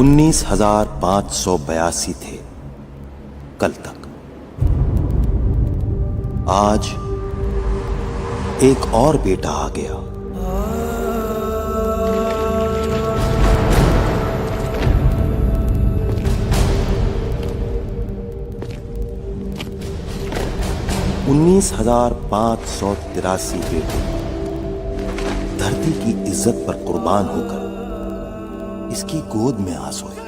19,582 थे कल तक। आज एक और बेटा आ गया। उन्नीस 19,583 बेटे धरती की इज्जत पर कुर्बान होकर इसकी गोद में आ सोए।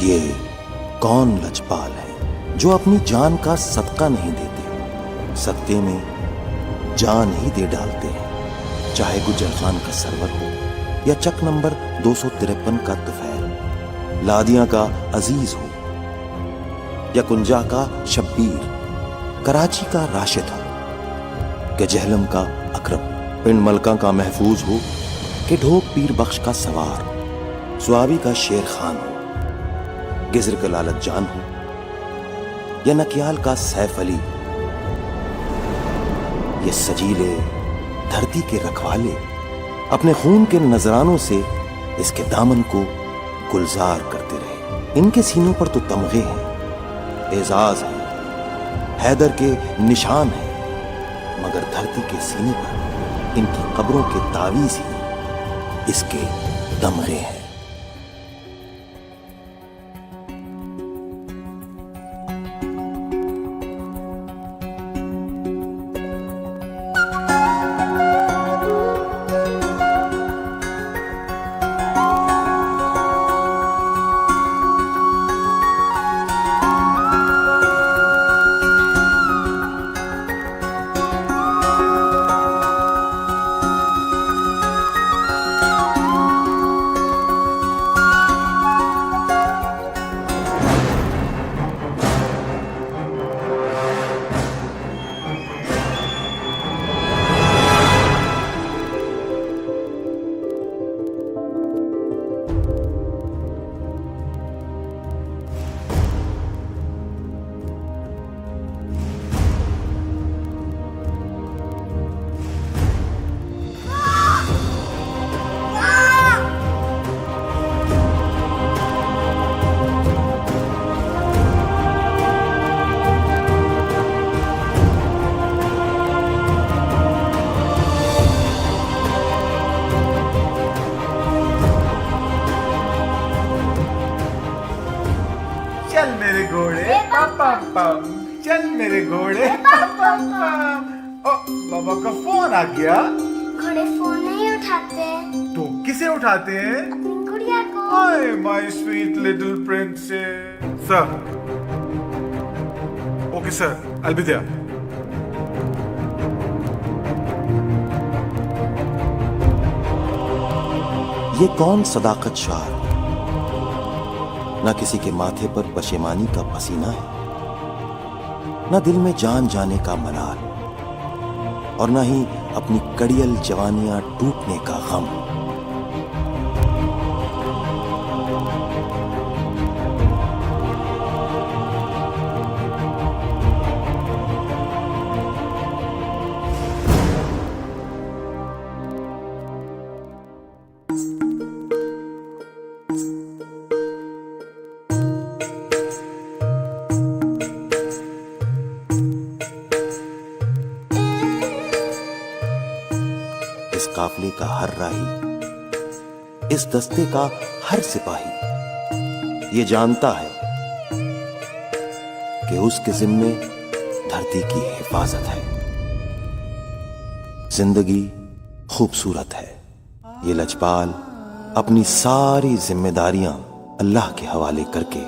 ये कौन लजपाल है जो अपनी जान का सदका नहीं देते, सदके में जान ही दे डालते हैं। चाहे गुजर खान का सरवर हो या चक नंबर 253 का तुफैल, लादिया का अजीज हो या कुंजा का शब्बीर, कराची का राशिद हो कि जहलम का अकरम, पिंड मलका का महफूज हो कि ढोक पीर बख्श का सवार, स्वाबी का शेर खान हो, गिजर का लालत जान हो या नकियाल का सैफ अली, ये सजीले धरती के रखवाले अपने खून के नजरानों से इसके दामन को गुलजार करते रहे। इनके सीनों पर तो तमगे हैं, एजाज है, हैदर के निशान हैं, मगर धरती के सीने पर इनकी कब्रों के तावीज ही इसके तमगे हैं। चल मेरे घोड़े पम पम पम, चल मेरे घोड़े पम पम पम। ओ बाबा का फोन आ गया। घोड़े फोन नहीं उठाते। तो किसे उठाते हैं? अपनी गुड़िया को। Hi my sweet little princess. Sir, okay sir, I be there. ये कौन सदाकत शार, ना किसी के माथे पर पशेमानी का पसीना है, ना दिल में जान जाने का मलाल, और ना ही अपनी कड़ियल जवानियां टूटने का गम। इस काफले का हर राही, इस दस्ते का हर सिपाही ये जानता है कि उसके जिम्मे धरती की हिफाजत है। जिंदगी खूबसूरत है। ये लजपाल अपनी सारी जिम्मेदारियां अल्लाह के हवाले करके